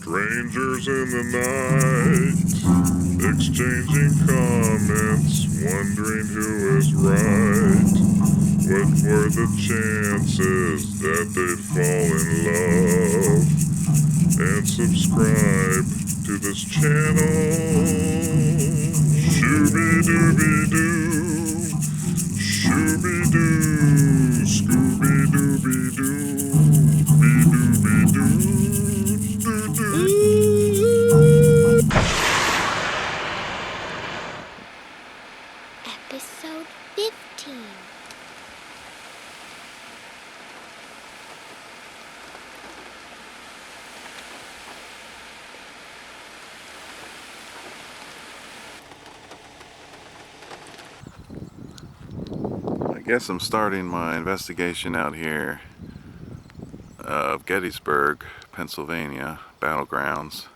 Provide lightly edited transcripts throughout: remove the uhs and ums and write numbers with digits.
Strangers in the night, exchanging comments, wondering who is right. What were the chances that they'd fall in love? And subscribe to this channel. Shooby-dooby-doo, shooby-doo, Scooby-dooby-doo, be-dooby-doo. Episode 15. I guess I'm starting my investigation out here of Gettysburg, Pennsylvania, battlegrounds.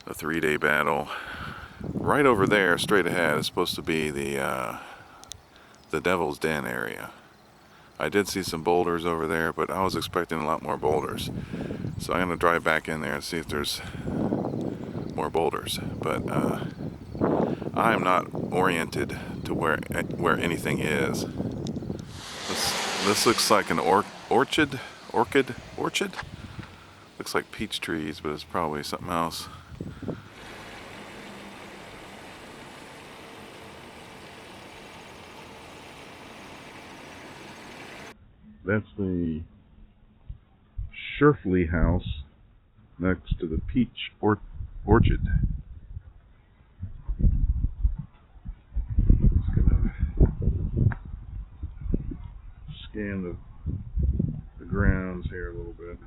A 3-day battle. Right over there, straight ahead, is supposed to be the Devil's Den area. I did see some boulders over there, but I was expecting a lot more boulders. So I'm going to drive back in there and see if there's more boulders. But I'm not oriented to where anything is. This looks like an orchid. Looks like peach trees, but it's probably something else. That's the Scherfli house next to the peach orchard. Just gonna scan the grounds here a little bit.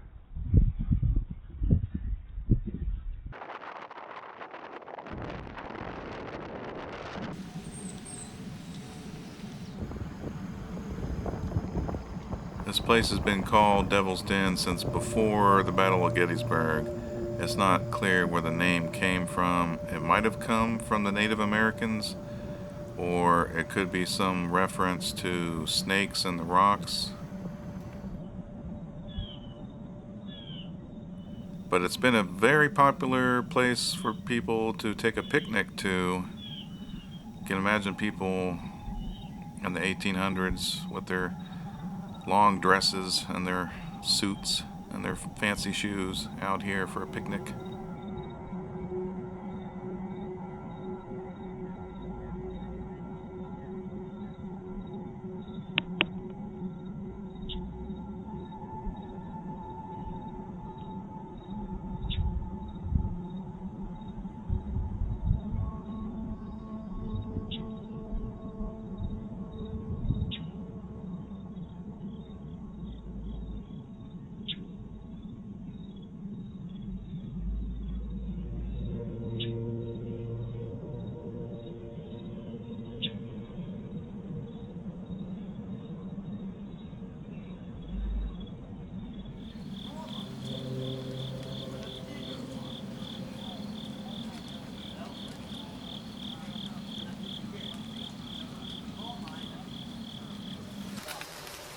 This place has been called Devil's Den since before the Battle of Gettysburg. It's not clear where the name came from. It might have come from the Native Americans, or it could be some reference to snakes in the rocks. But it's been a very popular place for people to take a picnic to. You can imagine people in the 1800s with their long dresses and their suits and their fancy shoes out here for a picnic.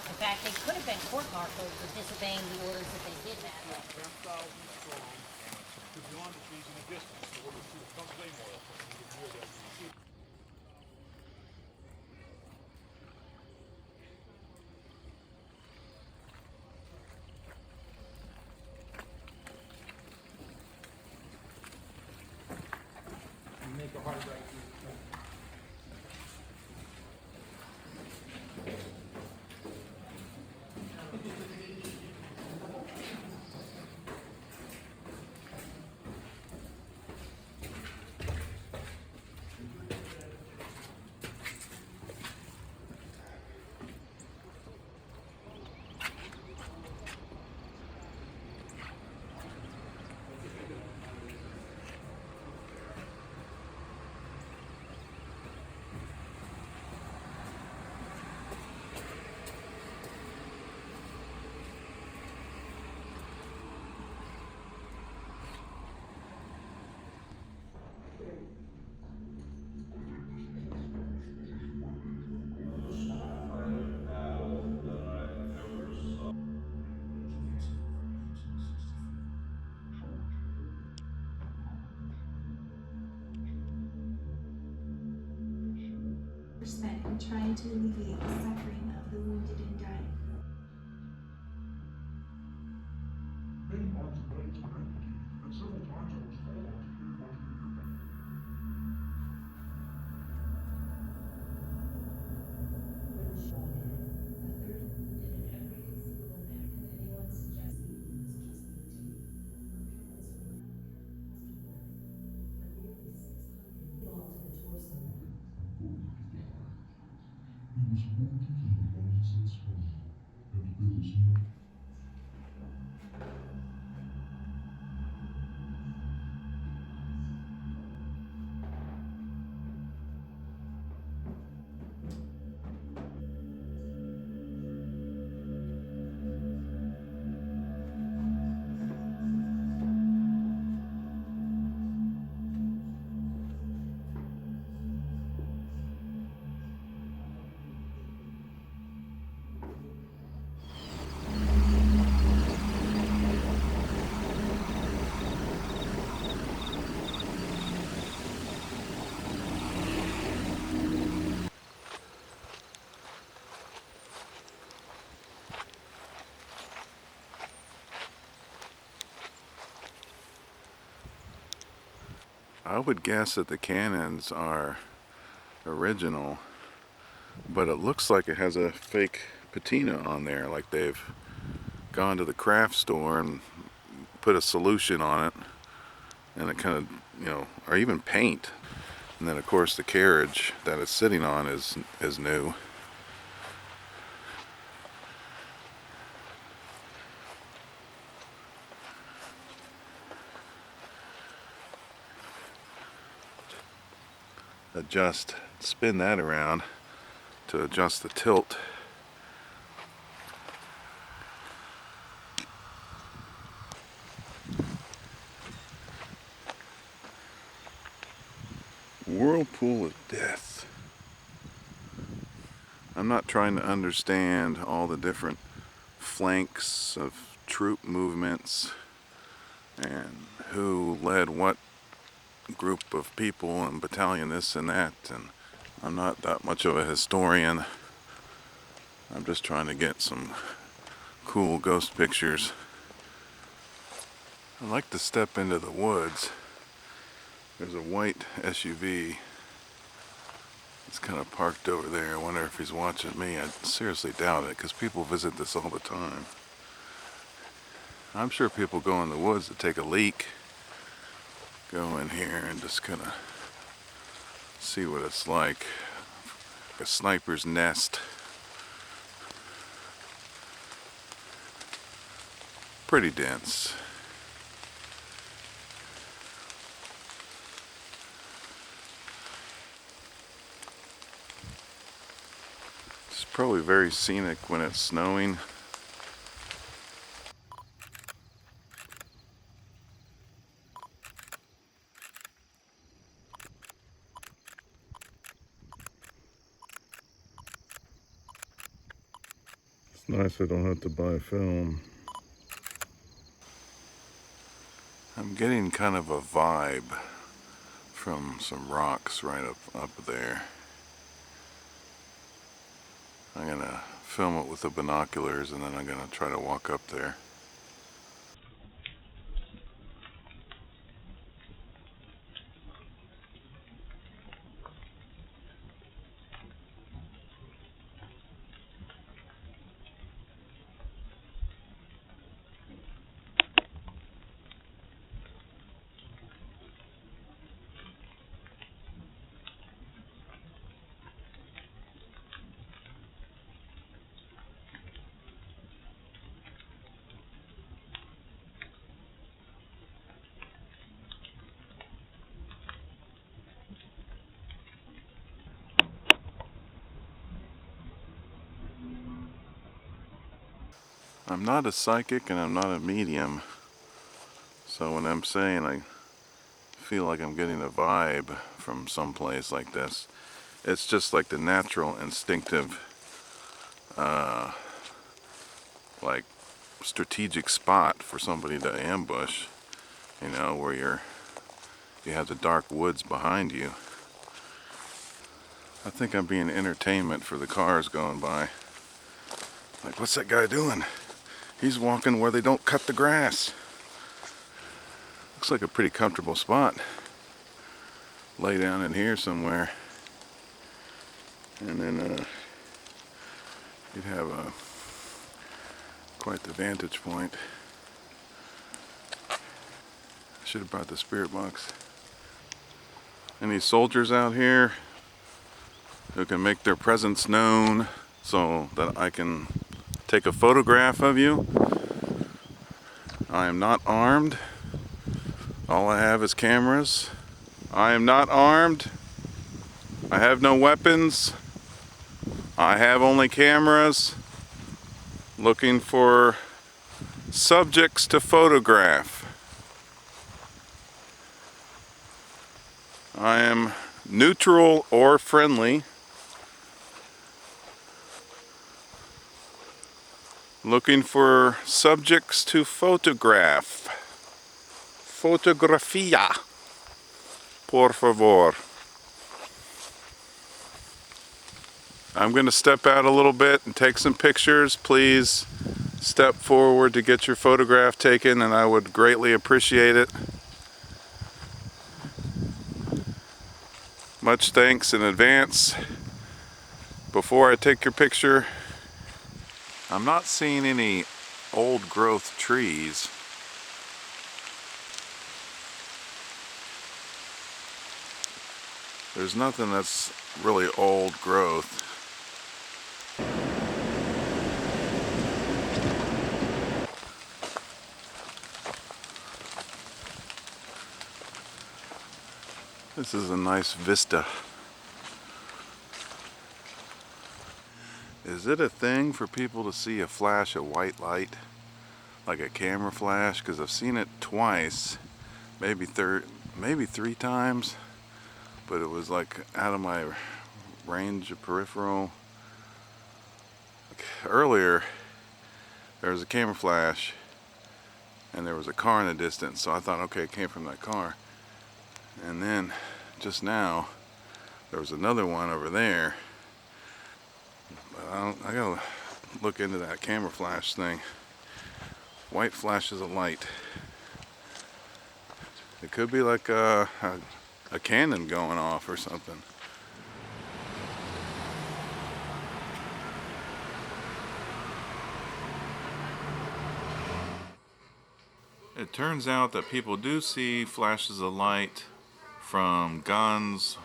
In fact, they could have been court-martialed for disobeying the orders that they did that. Make a hard right. and trying to alleviate the suffering of the wounded and dying. Many arms and legs were amputated, and several times I was called on to carry one to the aircraft. He was wounded in the lungs and spine, and there was no I would guess that the cannons are original, but it looks like it has a fake patina on there, like they've gone to the craft store and put a solution on it, and it kind of, or even paint. And then of course the carriage that it's sitting on is new. Spin that around to adjust the tilt. Whirlpool of death. I'm not trying to understand all the different flanks of troop movements and who led what group of people and battalion this and that, and I'm not that much of a historian. I'm just trying to get some cool ghost pictures. I like to step into the woods. There's a white SUV. It's kind of parked over there. I wonder if he's watching me. I seriously doubt it, because people visit this all the time. I'm sure people go in the woods to take a leak. Go in here and just kind of see what it's like. A sniper's nest. Pretty dense. It's probably very scenic when it's snowing. It's nice I don't have to buy film. I'm getting kind of a vibe from some rocks right up there. I'm gonna film it with the binoculars, and then I'm gonna try to walk up there. I'm not a psychic and I'm not a medium, so when I'm saying I feel like I'm getting a vibe from someplace like this, it's just like the natural, instinctive, like strategic spot for somebody to ambush, where you have the dark woods behind you. I think I'm being entertainment for the cars going by. Like, what's that guy doing? He's walking where they don't cut the grass. Looks like a pretty comfortable spot. Lay down in here somewhere. And then you'd have quite the vantage point. I should have brought the spirit box. Any soldiers out here who can make their presence known so that I can take a photograph of you? I am not armed. All I have is cameras. I am not armed. I have no weapons. I have only cameras. Looking for subjects to photograph. I am neutral or friendly. Looking for subjects to photograph. Fotografía. Por favor. I'm going to step out a little bit and take some pictures. Please step forward to get your photograph taken, and I would greatly appreciate it. Much thanks in advance. Before I take your picture, I'm not seeing any old growth trees. There's nothing that's really old growth. This is a nice vista. Is it a thing for people to see a flash of white light? Like a camera flash? Because I've seen it twice, maybe three times, but it was like out of my range of peripheral. Like earlier, there was a camera flash and there was a car in the distance, so I thought, okay, it came from that car. And then just now there was another one over there, but I gotta look into that camera flash thing. White flashes of light. It could be like a cannon going off or something. It turns out that people do see flashes of light from guns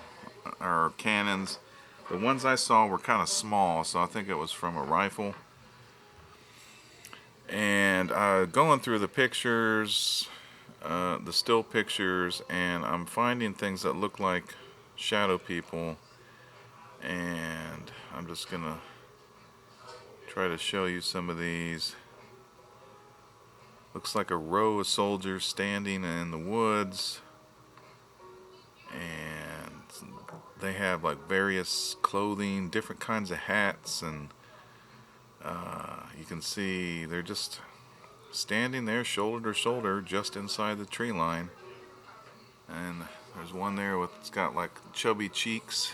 or cannons. The ones I saw were kind of small, so I think it was from a rifle. And going through the pictures, the still pictures, and I'm finding things that look like shadow people. And I'm just gonna try to show you some of these. Looks like a row of soldiers standing in the woods, and they have like various clothing, different kinds of hats, and you can see they're just standing there shoulder to shoulder just inside the tree line. And there's one there it's got like chubby cheeks.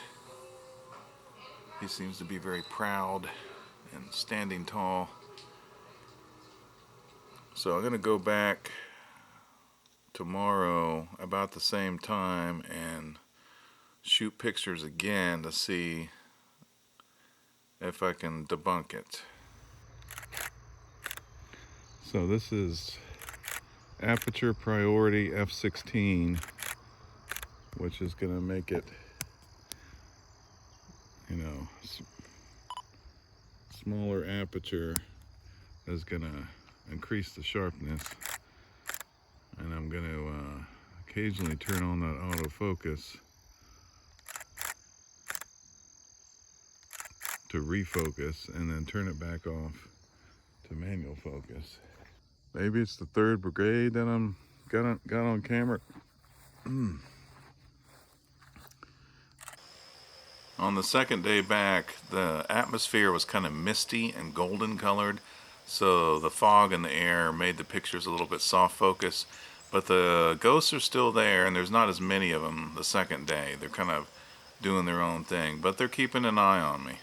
He seems to be very proud and standing tall. So I'm gonna go back tomorrow about the same time and shoot pictures again to see if I can debunk it. So this is aperture priority F16, which is gonna make it, smaller aperture is gonna increase the sharpness, and I'm going to occasionally turn on that autofocus to refocus and then turn it back off to manual focus. Maybe it's the 3rd Brigade that I'm got on camera. On the second day back, the atmosphere was kind of misty and golden colored, so the fog in the air made the pictures a little bit soft focus, but the ghosts are still there, and there's not as many of them the second day. They're kind of doing their own thing, but they're keeping an eye on me.